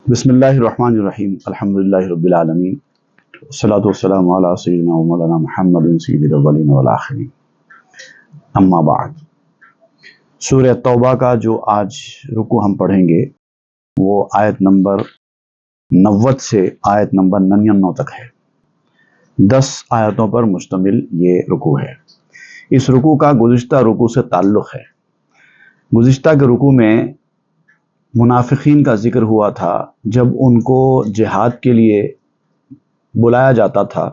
بسم اللہ الرحمن الرحیم الحمدللہ رب العالمین والصلاة والسلام علی سیدنا و مولانا محمد سید الاولین والآخرین اما بعد۔ سورہ توبہ کا جو آج رکوع ہم پڑھیں گے وہ آیت نمبر 90 سے آیت نمبر 99 تک ہے۔ 10 آیتوں پر مشتمل یہ رکوع ہے۔ اس رکوع کا گزشتہ رکوع سے تعلق ہے۔ گزشتہ کے رکوع میں منافقین کا ذکر ہوا تھا۔ جب ان کو جہاد کے لیے بلایا جاتا تھا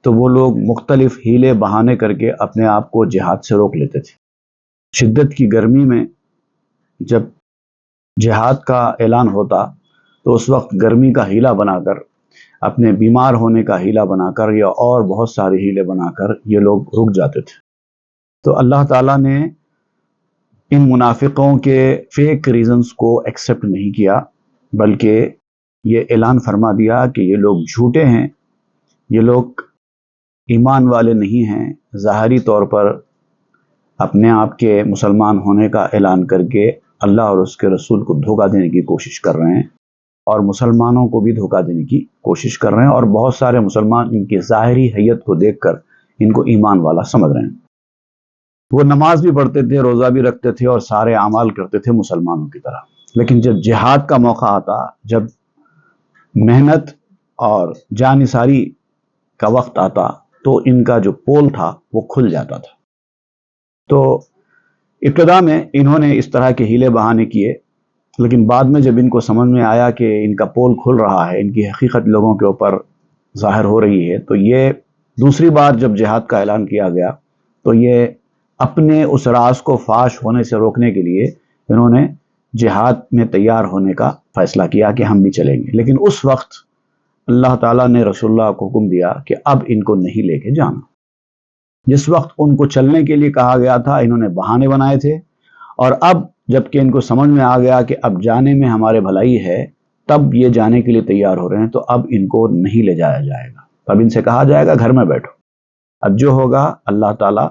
تو وہ لوگ مختلف ہیلے بہانے کر کے اپنے آپ کو جہاد سے روک لیتے تھے۔ شدت کی گرمی میں جب جہاد کا اعلان ہوتا تو اس وقت گرمی کا ہیلہ بنا کر، اپنے بیمار ہونے کا ہیلہ بنا کر یا اور بہت سارے ہیلے بنا کر یہ لوگ رک جاتے تھے۔ تو اللہ تعالیٰ نے ان منافقوں کے فیک ریزنز کو ایکسیپٹ نہیں کیا، بلکہ یہ اعلان فرما دیا کہ یہ لوگ جھوٹے ہیں، یہ لوگ ایمان والے نہیں ہیں۔ ظاہری طور پر اپنے آپ کے مسلمان ہونے کا اعلان کر کے اللہ اور اس کے رسول کو دھوکہ دینے کی کوشش کر رہے ہیں، اور مسلمانوں کو بھی دھوکہ دینے کی کوشش کر رہے ہیں، اور بہت سارے مسلمان ان کی ظاہری حیت کو دیکھ کر ان کو ایمان والا سمجھ رہے ہیں۔ وہ نماز بھی پڑھتے تھے، روزہ بھی رکھتے تھے اور سارے اعمال کرتے تھے مسلمانوں کی طرح، لیکن جب جہاد کا موقع آتا، جب محنت اور جانثاری کا وقت آتا تو ان کا جو پول تھا وہ کھل جاتا تھا۔ تو ابتدا میں انہوں نے اس طرح کے ہیلے بہانے کیے، لیکن بعد میں جب ان کو سمجھ میں آیا کہ ان کا پول کھل رہا ہے، ان کی حقیقت لوگوں کے اوپر ظاہر ہو رہی ہے، تو یہ دوسری بار جب جہاد کا اعلان کیا گیا تو یہ اپنے اس راز کو فاش ہونے سے روکنے کے لیے انہوں نے جہاد میں تیار ہونے کا فیصلہ کیا کہ ہم بھی چلیں گے۔ لیکن اس وقت اللہ تعالیٰ نے رسول اللہ کو حکم دیا کہ اب ان کو نہیں لے کے جانا۔ جس وقت ان کو چلنے کے لیے کہا گیا تھا انہوں نے بہانے بنائے تھے، اور اب جب کہ ان کو سمجھ میں آ گیا کہ اب جانے میں ہمارے بھلائی ہے، تب یہ جانے کے لیے تیار ہو رہے ہیں، تو اب ان کو نہیں لے جایا جائے گا۔ اب ان سے کہا جائے گا گھر میں بیٹھو، اب جو ہوگا اللہ تعالیٰ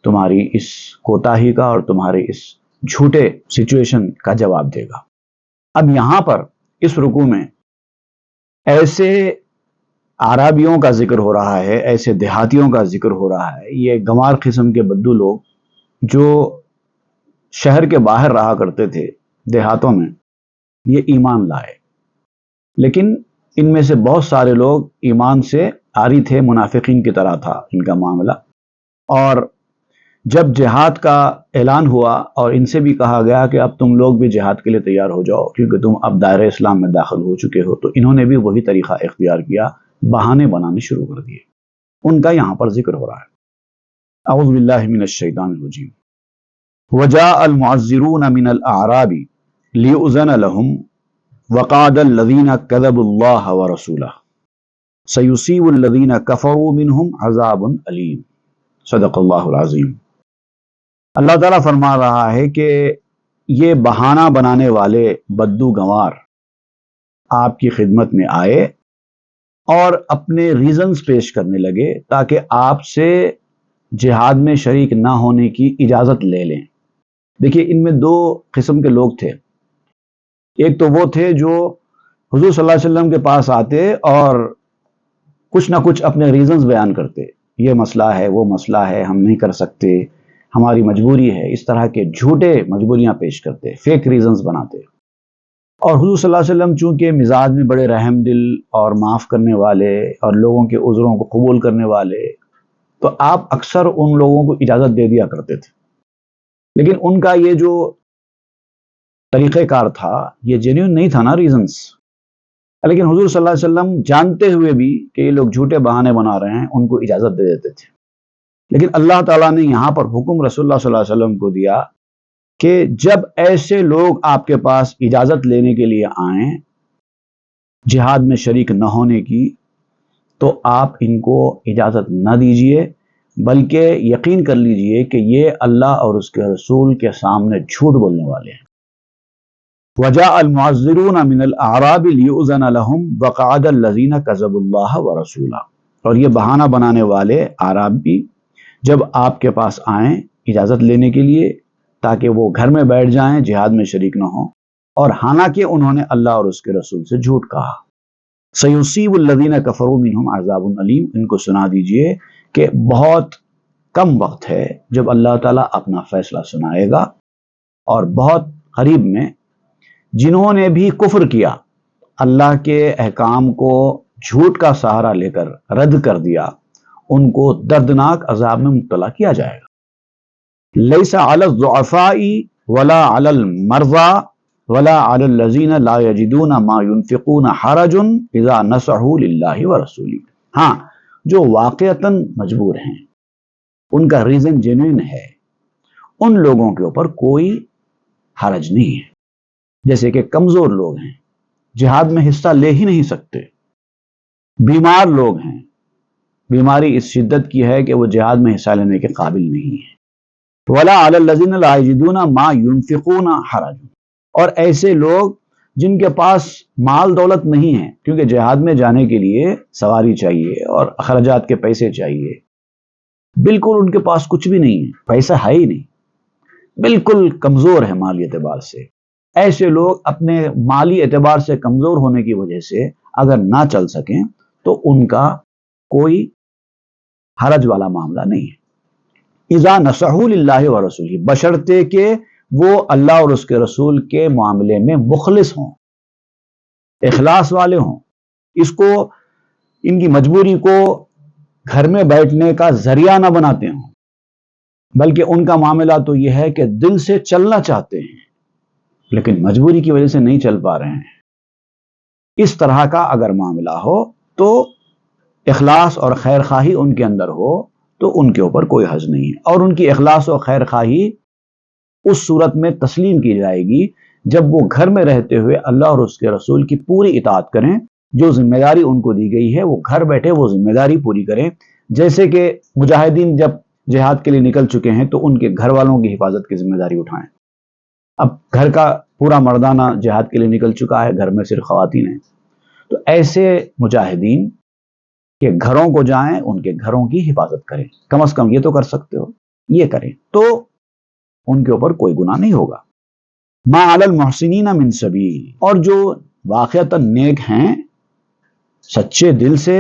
تمہاری اس کوتاہی کا اور تمہارے اس جھوٹے سچویشن کا جواب دے گا۔ اب یہاں پر اس رکوع میں ایسے اعرابیوں کا ذکر ہو رہا ہے، ایسے دیہاتیوں کا ذکر ہو رہا ہے، یہ گنوار قسم کے بدو لوگ جو شہر کے باہر رہا کرتے تھے دیہاتوں میں، یہ ایمان لائے، لیکن ان میں سے بہت سارے لوگ ایمان سے عاری تھے، منافقین کی طرح تھا ان کا معاملہ۔ اور جب جہاد کا اعلان ہوا اور ان سے بھی کہا گیا کہ اب تم لوگ بھی جہاد کے لیے تیار ہو جاؤ کیونکہ تم اب دائرہ اسلام میں داخل ہو چکے ہو، تو انہوں نے بھی وہی طریقہ اختیار کیا، بہانے بنانے شروع کر دیے۔ ان کا یہاں پر ذکر ہو رہا ہے۔ اعوذ باللہ من الشیطان الرجیم۔ وجاء المعذرون من الاعراب لیؤذن لهم وقعد الذین کذبوا اللہ ورسولہ سیصیب الذین کفروا منہم عذاب علیم۔ صدق اللہ العظیم۔ اللہ تعالیٰ فرما رہا ہے کہ یہ بہانہ بنانے والے بدو گنوار آپ کی خدمت میں آئے اور اپنے ریزنز پیش کرنے لگے تاکہ آپ سے جہاد میں شریک نہ ہونے کی اجازت لے لیں۔ دیکھیے، ان میں 2 قسم کے لوگ تھے۔ ایک تو وہ تھے جو حضور صلی اللہ علیہ وسلم کے پاس آتے اور کچھ نہ کچھ اپنے ریزنز بیان کرتے، یہ مسئلہ ہے، وہ مسئلہ ہے، ہم نہیں کر سکتے، ہماری مجبوری ہے، اس طرح کے جھوٹے مجبوریاں پیش کرتے، فیک ریزنز بناتے۔ اور حضور صلی اللہ علیہ وسلم چونکہ مزاج میں بڑے رحم دل اور معاف کرنے والے اور لوگوں کے عذروں کو قبول کرنے والے، تو آپ اکثر ان لوگوں کو اجازت دے دیا کرتے تھے۔ لیکن ان کا یہ جو طریقہ کار تھا یہ جینیون نہیں تھا نا، ریزنز۔ لیکن حضور صلی اللہ علیہ وسلم جانتے ہوئے بھی کہ یہ لوگ جھوٹے بہانے بنا رہے ہیں، ان کو اجازت دے دیتے تھے۔ لیکن اللہ تعالیٰ نے یہاں پر حکم رسول اللہ صلی اللہ علیہ وسلم کو دیا کہ جب ایسے لوگ آپ کے پاس اجازت لینے کے لیے آئیں جہاد میں شریک نہ ہونے کی، تو آپ ان کو اجازت نہ دیجیے، بلکہ یقین کر لیجئے کہ یہ اللہ اور اس کے رسول کے سامنے جھوٹ بولنے والے ہیں۔ وجاء المعذرون من الاعراب لیؤذن لهم وقعد الذین کذبوا اللہ ورسولہ۔ اور یہ بہانہ بنانے والے اعرابی جب آپ کے پاس آئیں اجازت لینے کے لیے تاکہ وہ گھر میں بیٹھ جائیں، جہاد میں شریک نہ ہوں، اور حالانکہ انہوں نے اللہ اور اس کے رسول سے جھوٹ کہا۔ سیصیب الذین کفروا منہم عذاب علیم، ان کو سنا دیجئے کہ بہت کم وقت ہے جب اللہ تعالیٰ اپنا فیصلہ سنائے گا، اور بہت قریب میں جنہوں نے بھی کفر کیا، اللہ کے احکام کو جھوٹ کا سہارا لے کر رد کر دیا، ان کو دردناک عذاب میں مبتلا کیا جائے گا۔ لیس علی الضعفاء ولا علی المرضى ولا علی الذین لا یجدون ما ينفقون حرج اذا نصحوا للہ ورسولہ، ہاں جو واقعتاً مجبور ہیں، ان کا ریزن جینوئن ہے، ان لوگوں کے اوپر کوئی حرج نہیں ہے۔ جیسے کہ کمزور لوگ ہیں، جہاد میں حصہ لے ہی نہیں سکتے، بیمار لوگ ہیں، بیماری اس شدت کی ہے کہ وہ جہاد میں حصہ لینے کے قابل نہیں ہے۔ وَلَا عَلَى الَّذِينَ لَا يَجِدُونَ مَا يُنْفِقُونَ حَرَجٌ، اور ایسے لوگ جن کے پاس مال دولت نہیں ہے، کیونکہ جہاد میں جانے کے لیے سواری چاہیے اور اخراجات کے پیسے چاہیے، بالکل ان کے پاس کچھ بھی نہیں ہے، پیسہ ہے ہی نہیں، بالکل کمزور ہے مالی اعتبار سے۔ ایسے لوگ اپنے مالی اعتبار سے کمزور ہونے کی وجہ سے اگر نہ چل سکیں تو ان کا کوئی حرج والا معاملہ نہیں ہے۔ اذا نصحوا للہ ورسولہ، بشرطے کہ وہ اللہ اور اس کے رسول کے معاملے میں مخلص ہوں، اخلاص والے ہوں، اس کو ان کی مجبوری کو گھر میں بیٹھنے کا ذریعہ نہ بناتے ہوں، بلکہ ان کا معاملہ تو یہ ہے کہ دل سے چلنا چاہتے ہیں لیکن مجبوری کی وجہ سے نہیں چل پا رہے ہیں۔ اس طرح کا اگر معاملہ ہو تو اخلاص اور خیر خواہی ان کے اندر ہو تو ان کے اوپر کوئی حرج نہیں ہے، اور ان کی اخلاص اور خیر خواہی اس صورت میں تسلیم کی جائے گی جب وہ گھر میں رہتے ہوئے اللہ اور اس کے رسول کی پوری اطاعت کریں، جو ذمہ داری ان کو دی گئی ہے وہ گھر بیٹھے وہ ذمہ داری پوری کریں۔ جیسے کہ مجاہدین جب جہاد کے لیے نکل چکے ہیں تو ان کے گھر والوں کی حفاظت کی ذمہ داری اٹھائیں۔ اب گھر کا پورا مردانہ جہاد کے لیے نکل چکا ہے، گھر میں صرف خواتین ہیں، تو ایسے مجاہدین کے گھروں کو جائیں، ان کے گھروں کی حفاظت کریں، کم از کم یہ تو کر سکتے ہو، یہ کریں تو ان کے اوپر کوئی گناہ نہیں ہوگا۔ ما علی المحسنین من سبیل، اور جو واقعتاً نیک ہیں، سچے دل سے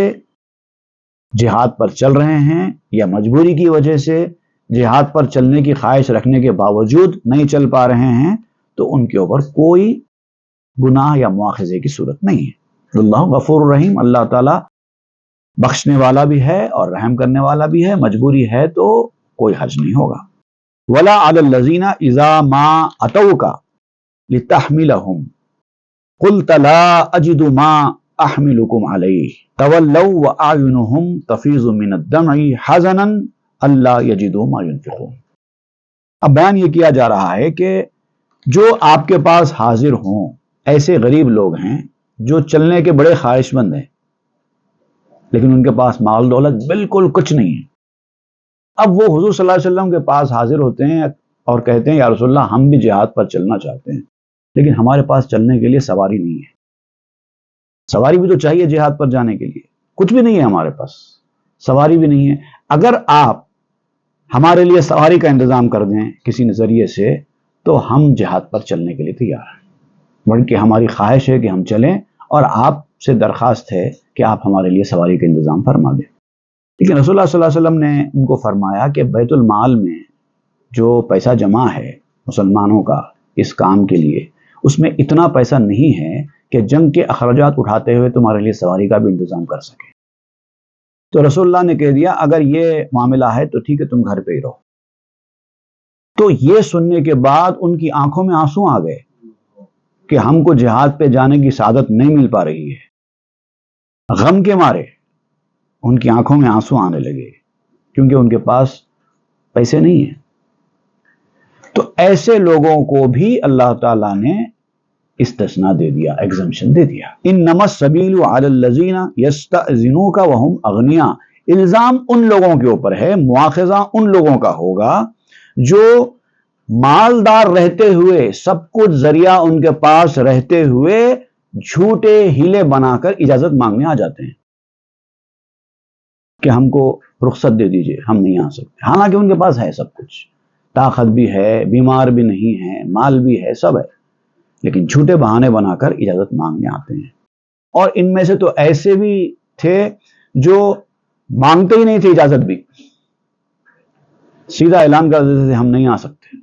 جہاد پر چل رہے ہیں یا مجبوری کی وجہ سے جہاد پر چلنے کی خواہش رکھنے کے باوجود نہیں چل پا رہے ہیں، تو ان کے اوپر کوئی گناہ یا مواخذے کی صورت نہیں ہے۔ اللہ غفور الرحیم، اللہ تعالیٰ بخشنے والا بھی ہے اور رحم کرنے والا بھی ہے، مجبوری ہے تو کوئی حرج نہیں ہوگا۔ ولا علی الذین اذا ما اتوک لتحملهم قلت لا اجد ما احملکم علیہ تولوا واعینهم تفیض من الدمع حزنا الا یجدوا ما ينفقون۔ اب بیان یہ کیا جا رہا ہے کہ جو آپ کے پاس حاضر ہوں، ایسے غریب لوگ ہیں جو چلنے کے بڑے خواہش مند ہیں لیکن ان کے پاس مال دولت بالکل کچھ نہیں ہے۔ اب وہ حضور صلی اللہ علیہ وسلم کے پاس حاضر ہوتے ہیں اور کہتے ہیں یا رسول اللہ ہم بھی جہاد پر چلنا چاہتے ہیں لیکن ہمارے پاس چلنے کے لیے سواری نہیں ہے، سواری بھی تو چاہیے جہاد پر جانے کے لیے، کچھ بھی نہیں ہے ہمارے پاس، سواری بھی نہیں ہے۔ اگر آپ ہمارے لیے سواری کا انتظام کر دیں کسی نظریے سے تو ہم جہاد پر چلنے کے لیے تیار ہیں، بلکہ ہماری خواہش ہے کہ ہم چلیں اور آپ سے درخواست ہے کہ آپ ہمارے لیے سواری کا انتظام فرما دیں۔ لیکن رسول اللہ صلی اللہ علیہ وسلم نے ان کو فرمایا کہ بیت المال میں جو پیسہ جمع ہے مسلمانوں کا اس کام کے لیے، اس میں اتنا پیسہ نہیں ہے کہ جنگ کے اخراجات اٹھاتے ہوئے تمہارے لیے سواری کا بھی انتظام کر سکے۔ تو رسول اللہ نے کہہ دیا اگر یہ معاملہ ہے تو ٹھیک ہے، تم گھر پہ ہی رہو۔ تو یہ سننے کے بعد ان کی آنکھوں میں آنسو آ گئے کہ ہم کو جہاد پہ جانے کی سعادت نہیں مل پا رہی ہے۔ غم کے مارے ان کی آنکھوں میں آنسو آنے لگے کیونکہ ان کے پاس پیسے نہیں ہیں۔ تو ایسے لوگوں کو بھی اللہ تعالیٰ نے استثناء دے دیا، ایگزمپشن دے دیا۔ انما السبیل علی الذین یستأذنونک وہم اغنیاء، الزام ان لوگوں کے اوپر ہے، مواخذہ ان لوگوں کا ہوگا جو مالدار رہتے ہوئے، سب کچھ ذریعہ ان کے پاس رہتے ہوئے جھوٹے ہیلے بنا کر اجازت مانگنے آ جاتے ہیں کہ ہم کو رخصت دے دیجئے، ہم نہیں آ سکتے، حالانکہ ان کے پاس ہے سب کچھ، طاقت بھی ہے، بیمار بھی نہیں ہے، مال بھی ہے، سب ہے، لیکن جھوٹے بہانے بنا کر اجازت مانگنے آتے ہیں. اور ان میں سے تو ایسے بھی تھے جو مانگتے ہی نہیں تھے اجازت بھی، سیدھا اعلان کر دیتے تھے ہم نہیں آ سکتے.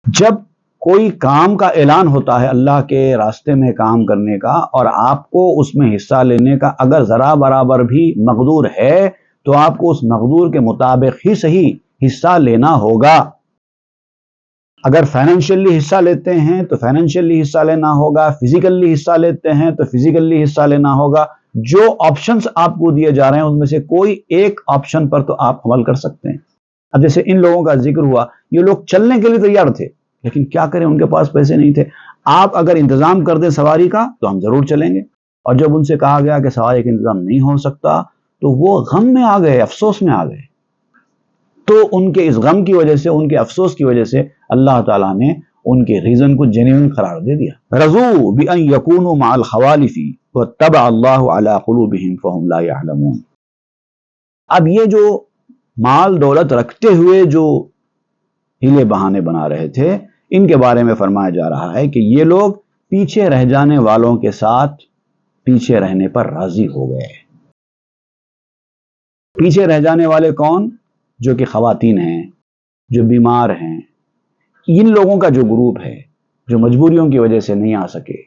جب کوئی کام کا اعلان ہوتا ہے اللہ کے راستے میں کام کرنے کا، اور آپ کو اس میں حصہ لینے کا اگر ذرا برابر بھی مقدور ہے تو آپ کو اس مقدور کے مطابق ہی صحیح حصہ لینا ہوگا. اگر فائنینشلی حصہ لیتے ہیں تو فائنینشلی حصہ لینا ہوگا، فزیکلی حصہ لیتے ہیں تو فزیکلی حصہ لینا ہوگا. جو آپشنز آپ کو دیے جا رہے ہیں ان میں سے کوئی ایک آپشن پر تو آپ عمل کر سکتے ہیں. اب جیسے ان لوگوں کا ذکر ہوا، یہ لوگ چلنے کے لیے تیار تھے لیکن کیا کریں، ان کے پاس پیسے نہیں تھے. آپ اگر انتظام کر دیں سواری کا تو ہم ضرور چلیں گے. اور جب ان سے کہا گیا کہ سواری کا انتظام نہیں ہو سکتا تو وہ غم میں آ گئے، افسوس میں آ گئے. تو ان کے اس غم کی وجہ سے، ان کے افسوس کی وجہ سے اللہ تعالیٰ نے ان کے ریزن کو جینیون قرار دے دیا. رضوا بأن يكونوا مع الخوالف واتبع الله على قلوبهم فهم لا يعلمون. اب یہ جو مال دولت رکھتے ہوئے جو ہیلے بہانے بنا رہے تھے، ان کے بارے میں فرمایا جا رہا ہے کہ یہ لوگ پیچھے رہ جانے والوں کے ساتھ پیچھے رہنے پر راضی ہو گئے. پیچھے رہ جانے والے کون؟ جو کہ خواتین ہیں، جو بیمار ہیں، ان لوگوں کا جو گروپ ہے جو مجبوریوں کی وجہ سے نہیں آ سکے،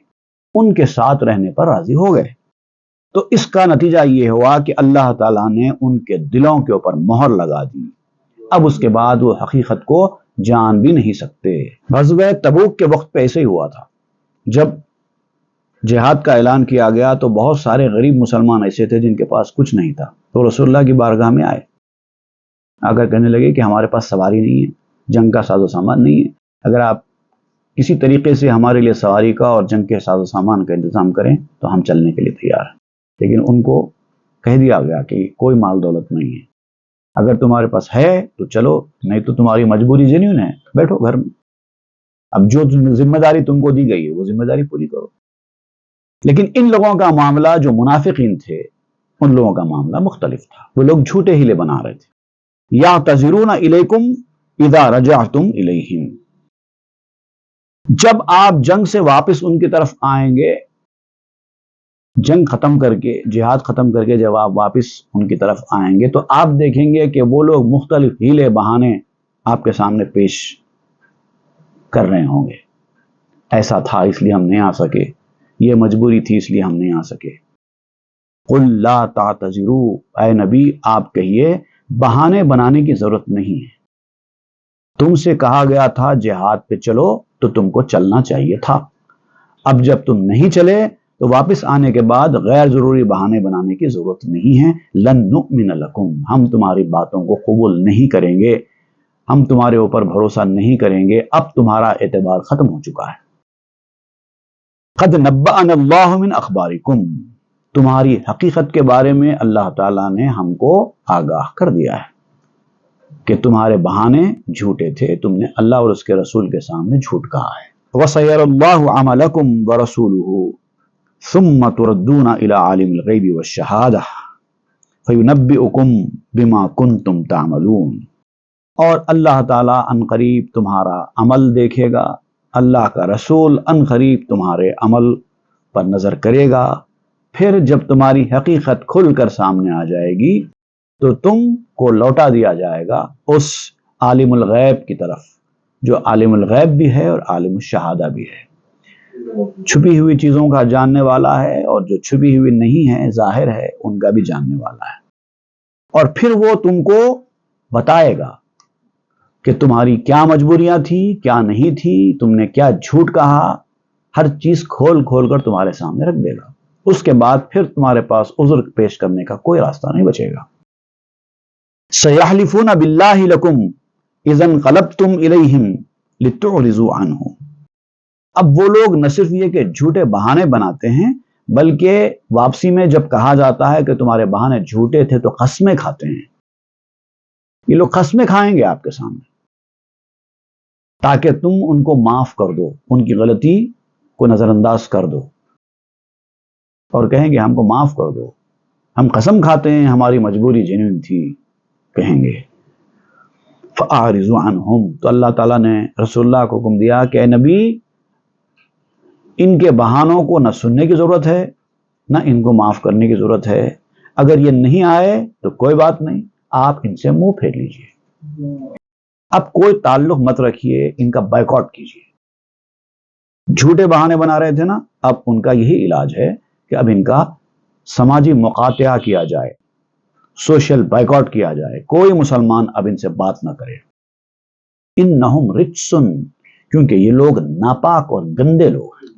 ان کے ساتھ رہنے پر راضی ہو گئے. تو اس کا نتیجہ یہ ہوا کہ اللہ تعالیٰ نے ان کے دلوں کے اوپر مہر لگا دی. اب اس کے بعد وہ حقیقت کو جان بھی نہیں سکتے. غزوہ تبوک کے وقت پہ ایسے ہی ہوا تھا. جب جہاد کا اعلان کیا گیا تو بہت سارے غریب مسلمان ایسے تھے جن کے پاس کچھ نہیں تھا، تو رسول اللہ کی بارگاہ میں آئے، اگر کہنے لگے کہ ہمارے پاس سواری نہیں ہے، جنگ کا ساز و سامان نہیں ہے، اگر آپ کسی طریقے سے ہمارے لیے سواری کا اور جنگ کے ساز و سامان کا انتظام کریں تو ہم چلنے کے لیے تیار ہیں. لیکن ان کو کہہ دیا گیا کہ کوئی مال دولت نہیں ہے، اگر تمہارے پاس ہے تو چلو، نہیں تو تمہاری مجبوری جینیون ہے، بیٹھو گھر میں. اب جو ذمہ داری تم کو دی گئی ہے وہ ذمہ داری پوری کرو. لیکن ان لوگوں کا معاملہ، جو منافقین تھے، ان لوگوں کا معاملہ مختلف تھا. وہ لوگ جھوٹے ہیلے بنا رہے تھے. یعتذرون الیکم اذا رجعتم الیہم. جب آپ جنگ سے واپس ان کی طرف آئیں گے، جنگ ختم کر کے، جہاد ختم کر کے جب آپ واپس ان کی طرف آئیں گے تو آپ دیکھیں گے کہ وہ لوگ مختلف ہیلے بہانے آپ کے سامنے پیش کر رہے ہوں گے. ایسا تھا اس لیے ہم نہیں آ سکے، یہ مجبوری تھی اس لیے ہم نہیں آ سکے. قل لا تعتذروا، اے نبی آپ کہیے بہانے بنانے کی ضرورت نہیں ہے. تم سے کہا گیا تھا جہاد پہ چلو تو تم کو چلنا چاہیے تھا. اب جب تم نہیں چلے تو واپس آنے کے بعد غیر ضروری بہانے بنانے کی ضرورت نہیں ہے. لن نؤمن لکم، ہم تمہاری باتوں کو قبول نہیں کریں گے، ہم تمہارے اوپر بھروسہ نہیں کریں گے، اب تمہارا اعتبار ختم ہو چکا ہے. قد نبأنا اللہ من اخبارکم، تمہاری حقیقت کے بارے میں اللہ تعالیٰ نے ہم کو آگاہ کر دیا ہے کہ تمہارے بہانے جھوٹے تھے، تم نے اللہ اور اس کے رسول کے سامنے جھوٹ کہا ہے. وَسَيَرَ اللَّهُ عَمَلَكُمْ وَرَسُولُهُ ثُمَّ تُرَدُّونَ إِلَىٰ عَالِمِ الْغَيْبِ وَالشَّهَادَةِ فَيُنَبِّئُكُمْ بِمَا كُنْتُمْ تَعْمَلُونَ. اور اللہ تعالیٰ عنقریب تمہارا عمل دیکھے گا، اللہ کا رسول عنقریب تمہارے عمل پر نظر کرے گا. پھر جب تمہاری حقیقت کھل کر سامنے آ جائے گی تو تم کو لوٹا دیا جائے گا اس عالم الغیب کی طرف، جو عالم الغیب بھی ہے اور عالم الشہادہ بھی ہے، چھپی ہوئی چیزوں کا جاننے والا ہے اور جو چھپی ہوئی نہیں ہے، ظاہر ہے، ان کا بھی جاننے والا ہے. اور پھر وہ تم کو بتائے گا کہ تمہاری کیا مجبوریاں تھی، کیا نہیں تھی، تم نے کیا جھوٹ کہا، ہر چیز کھول کھول کر تمہارے سامنے رکھ دے گا. اس کے بعد پھر تمہارے پاس عذر پیش کرنے کا کوئی راستہ نہیں بچے گا. سَيَحْلِفُونَ بِاللَّهِ لَكُمْ إِذَا انقَلَبْتُمْ إِلَيْهِمْ لِتُعْرِضُوا عَنْهُ. اب وہ لوگ نہ صرف یہ کہ جھوٹے بہانے بناتے ہیں، بلکہ واپسی میں جب کہا جاتا ہے کہ تمہارے بہانے جھوٹے تھے تو قسمیں کھاتے ہیں. یہ لوگ قسمیں کھائیں گے آپ کے سامنے تاکہ تم ان کو معاف کر دو، ان کی غلطی کو نظر انداز کر دو اور کہیں گے ہم کو معاف کر دو، ہم قسم کھاتے ہیں ہماری مجبوری جنون تھی، کہیں گے. فَأَعْرِضُ عَنْهُمْ، تو اللہ تعالیٰ نے رسول اللہ کو حکم دیا کہ اے نبی ان کے بہانوں کو نہ سننے کی ضرورت ہے نہ ان کو معاف کرنے کی ضرورت ہے، اگر یہ نہیں آئے تو کوئی بات نہیں، آپ ان سے منہ پھیر لیجئے، اب کوئی تعلق مت رکھیے، ان کا بائیکاٹ کیجئے۔ جھوٹے بہانے بنا رہے تھے نا، اب ان کا یہی علاج ہے کہ اب ان کا سماجی مقاطعہ کیا جائے، سوشل بائیکاٹ کیا جائے، کوئی مسلمان اب ان سے بات نہ کرے۔ انہم رجسن، کیونکہ یہ لوگ ناپاک اور گندے لوگ ہیں۔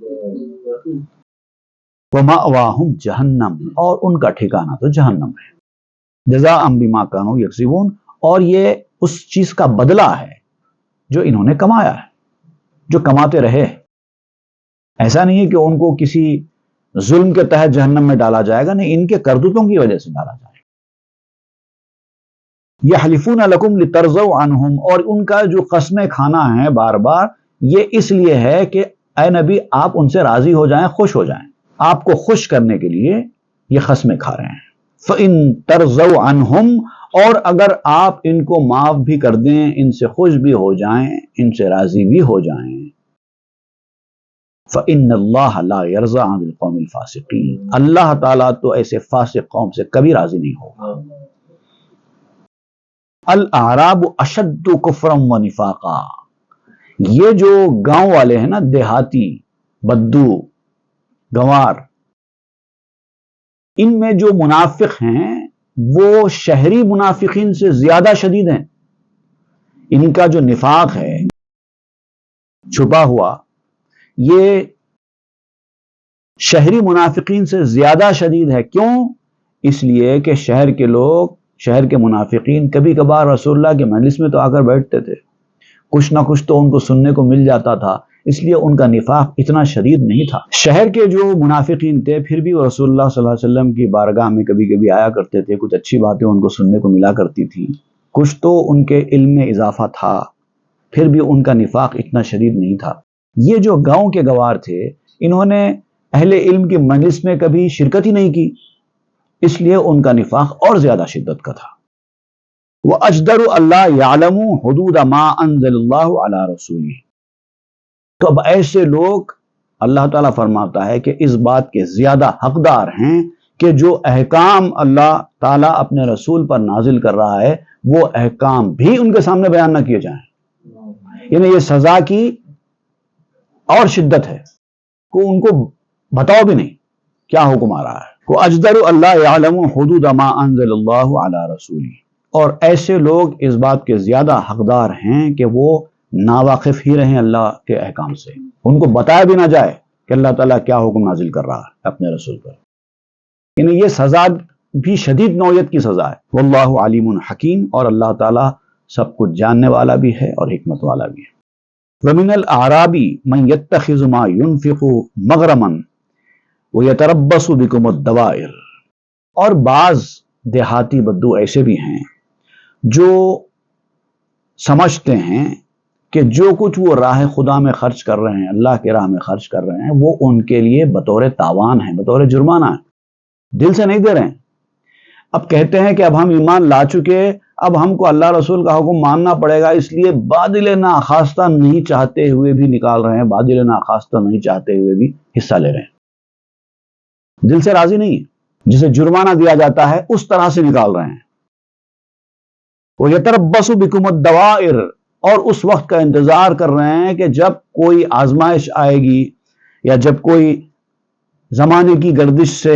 ومأواہم جہنم، اور ان کا ٹھکانہ تو جہنم ہے۔ جزاء بما کانوا یکسبون، اور یہ اس چیز کا بدلہ ہے جو انہوں نے کمایا ہے، جو کماتے رہے۔ ایسا نہیں ہے کہ ان کو کسی ظلم کے تحت جہنم میں ڈالا جائے گا، نہیں، ان کے کرتوتوں کی وجہ سے ڈالا جائے گا۔ یحلفون لکم لترضوا عنہم، اور ان کا جو قسمیں کھانا ہے بار بار، یہ اس لیے ہے کہ اے نبی آپ ان سے راضی ہو جائیں، خوش ہو جائیں، آپ کو خوش کرنے کے لیے یہ قسمیں کھا رہے ہیں۔ فَإِن تَرْضَوْا عَنْهُمْ، اور اگر آپ ان کو معاف بھی کر دیں، ان سے خوش بھی ہو جائیں، ان سے راضی بھی ہو جائیں، فَإِنَّ اللَّهَ لَا يَرْضَىٰ عَنِ الْقَوْمِ الْفَاسِقِينَ، اللہ تعالیٰ تو ایسے فاسق قوم سے کبھی راضی نہیں ہوگا۔ الْأَعْرَابُ أَشَدُّ كُفْرًا وَنِفَاقًا، یہ جو گاؤں والے ہیں نا، دیہاتی، بدو، گنوار، ان میں جو منافق ہیں وہ شہری منافقین سے زیادہ شدید ہیں۔ ان کا جو نفاق ہے چھپا ہوا، یہ شہری منافقین سے زیادہ شدید ہے۔ کیوں؟ اس لیے کہ شہر کے لوگ، شہر کے منافقین کبھی کبھار رسول اللہ کے مجلس میں تو آ کر بیٹھتے تھے، کچھ نہ کچھ تو ان کو سننے کو مل جاتا تھا، اس لیے ان کا نفاق اتنا شدید نہیں تھا۔ شہر کے جو منافقین تھے پھر بھی وہ رسول اللہ صلی اللہ علیہ وسلم کی بارگاہ میں کبھی کبھی آیا کرتے تھے، کچھ اچھی باتیں ان کو سننے کو ملا کرتی تھی، کچھ تو ان کے علم میں اضافہ تھا، پھر بھی ان کا نفاق اتنا شدید نہیں تھا۔ یہ جو گاؤں کے گوار تھے، انہوں نے اہل علم کی مجلس میں کبھی شرکت ہی نہیں کی، اس لیے ان کا نفاق اور زیادہ شدت کا تھا۔ وَأَجْدَرُ أَلَّا يَعْلَمُوا حُدُودَ مَا أَنزَلَ اللَّهُ عَلَى رَسُولِهِ، تو اب ایسے لوگ اللہ تعالیٰ فرماتا ہے کہ اس بات کے زیادہ حقدار ہیں کہ جو احکام اللہ تعالیٰ اپنے رسول پر نازل کر رہا ہے وہ احکام بھی ان کے سامنے بیان نہ کیے جائیں، یعنی یہ سزا کی اور شدت ہے کو ان کو بتاؤ بھی نہیں کیا حکم آ رہا ہے۔ وَأَجْدَرُ أَلَّا يَعْلَمُوا حُدُودَ مَا أَنزَلَ اللَّهُ عَلَى رَسُولِهِ، اور ایسے لوگ اس بات کے زیادہ حقدار ہیں کہ وہ ناواقف ہی رہیں اللہ کے احکام سے، ان کو بتایا بھی نہ جائے کہ اللہ تعالیٰ کیا حکم نازل کر رہا ہے اپنے رسول پر، یعنی یہ سزا بھی شدید نوعیت کی سزا ہے۔ واللہ علیم حکیم، اور اللہ تعالیٰ سب کچھ جاننے والا بھی ہے اور حکمت والا بھی ہے۔ وَمِنَ الْأَعْرَابِ مَنْ يَتَّخِذُ مَا يُنْفِقُ مَغْرَمًا وَيَتَرَبَّصُ بِكُمُ الدَّوَائِرَ، اور بعض دیہاتی بدو ایسے بھی ہیں جو سمجھتے ہیں کہ جو کچھ وہ راہ خدا میں خرچ کر رہے ہیں، اللہ کے راہ میں خرچ کر رہے ہیں، وہ ان کے لیے بطور تاوان ہے، بطور جرمانہ ہے، دل سے نہیں دے رہے ہیں۔ اب کہتے ہیں کہ اب ہم ایمان لا چکے، اب ہم کو اللہ رسول کا حکم ماننا پڑے گا، اس لیے بادل ناخواستہ نہیں چاہتے ہوئے بھی نکال رہے ہیں، بادل ناخواستہ نہیں چاہتے ہوئے بھی حصہ لے رہے ہیں، دل سے راضی نہیں ہے، جسے جرمانہ دیا جاتا ہے اس طرح سے نکال رہے ہیں۔ وَيَتَرَبَّصُ بِكُمُ الدَّوَائِرَ، اور اس وقت کا انتظار کر رہے ہیں کہ جب کوئی آزمائش آئے گی یا جب کوئی زمانے کی گردش سے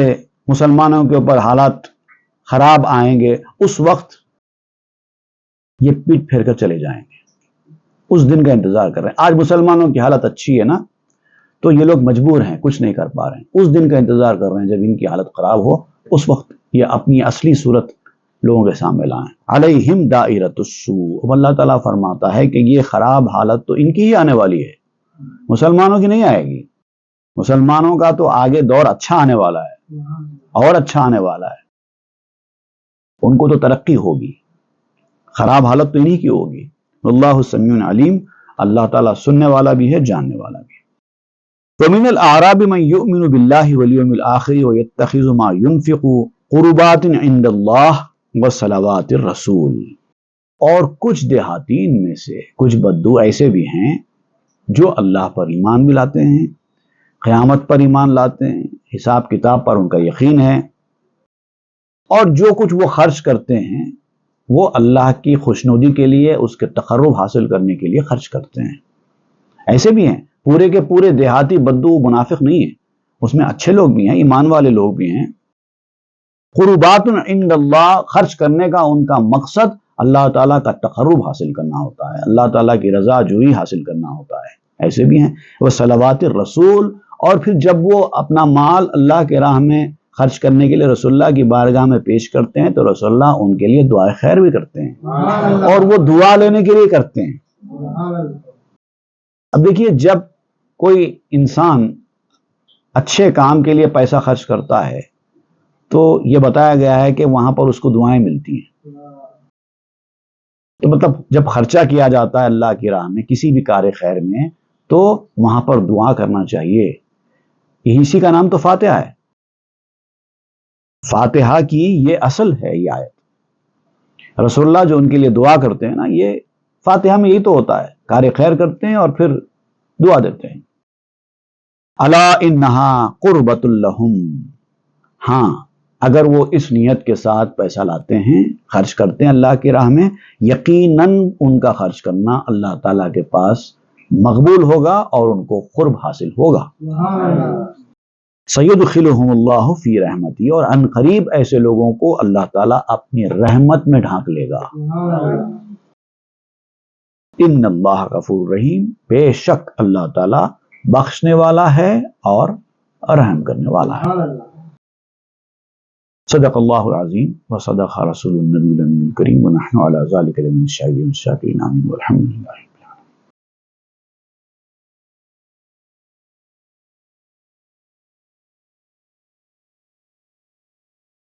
مسلمانوں کے اوپر حالات خراب آئیں گے، اس وقت یہ پیٹ پھیر کر چلے جائیں گے، اس دن کا انتظار کر رہے ہیں۔ آج مسلمانوں کی حالت اچھی ہے نا، تو یہ لوگ مجبور ہیں، کچھ نہیں کر پا رہے ہیں، اس دن کا انتظار کر رہے ہیں جب ان کی حالت خراب ہو، اس وقت یہ اپنی اصلی صورت لوگوں کے سامنے لائیں۔ علیہم دائرۃ السوء، اب اللہ تعالیٰ فرماتا ہے کہ یہ خراب حالت تو ان کی ہی آنے والی ہے، مسلمانوں کی نہیں آئے گی۔ مسلمانوں کا تو آگے دور اچھا آنے والا ہے، اور اچھا آنے والا ہے، ان کو تو ترقی ہوگی، خراب حالت تو انہی کی ہوگی۔ اللہ سمیع علیم، اللہ تعالیٰ سننے والا بھی ہے، جاننے والا بھی ہے۔ وَمِنَ الْأَعْرَابِ مَنْ يُؤْمِنُ بِاللَّهِ وَالْيَوْمِ الْآخِرِ وَيَتَّخِذُ مَا يُنْفِقُ قُرُبَاتٍ عِنْدَ اللَّهِ وَصَلَوَاتِ الرَّسُولِ، اور کچھ دیہاتین میں سے کچھ بدو ایسے بھی ہیں جو اللہ پر ایمان بھی لاتے ہیں، قیامت پر ایمان لاتے ہیں، حساب کتاب پر ان کا یقین ہے، اور جو کچھ وہ خرچ کرتے ہیں وہ اللہ کی خوشنودی کے لیے، اس کے تقرب حاصل کرنے کے لیے خرچ کرتے ہیں۔ ایسے بھی ہیں، پورے کے پورے دیہاتی بدو منافق نہیں ہیں، اس میں اچھے لوگ بھی ہیں، ایمان والے لوگ بھی ہیں۔ قربات عند اللہ، خرچ کرنے کا ان کا مقصد اللہ تعالیٰ کا تقرب حاصل کرنا ہوتا ہے، اللہ تعالیٰ کی رضا جوئی حاصل کرنا ہوتا ہے۔ ایسے بھی ہیں وہ صلوات الرسول، اور پھر جب وہ اپنا مال اللہ کے راہ میں خرچ کرنے کے لیے رسول اللہ کی بارگاہ میں پیش کرتے ہیں تو رسول اللہ ان کے لیے دعائے خیر بھی کرتے ہیں، اور وہ دعا لینے کے لیے کرتے ہیں۔ اب دیکھیے، جب کوئی انسان اچھے کام کے لیے پیسہ خرچ کرتا ہے تو یہ بتایا گیا ہے کہ وہاں پر اس کو دعائیں ملتی ہیں۔ تو مطلب جب خرچہ کیا جاتا ہے اللہ کی راہ میں کسی بھی کار خیر میں تو وہاں پر دعا کرنا چاہیے۔ اسی کا نام تو فاتحہ ہے۔ فاتحہ کی یہ اصل ہے، یہ آیت۔ رسول اللہ جو ان کے لیے دعا کرتے ہیں نا، یہ فاتحہ میں یہی تو ہوتا ہے، کار خیر کرتے ہیں اور پھر دعا دیتے ہیں۔ الا انہا قربۃ لہم، ہاں اگر وہ اس نیت کے ساتھ پیسہ لاتے ہیں، خرچ کرتے ہیں اللہ کی راہ میں، یقیناً ان کا خرچ کرنا اللہ تعالیٰ کے پاس مقبول ہوگا اور ان کو قرب حاصل ہوگا۔ سیدخلہم اللہ فی رحمتی، اور ان قریب ایسے لوگوں کو اللہ تعالیٰ اپنی رحمت میں ڈھانک لے گا۔ ان اللہ غفور رحیم، بے شک اللہ تعالیٰ بخشنے والا ہے اور رحم کرنے والا ہے۔ صدق اللہ العظیم وصدق رسول النبی الامین الکریم ونحن علی ذلک لمن الشاہدین والشاکرین، آمین والحمد للہ۔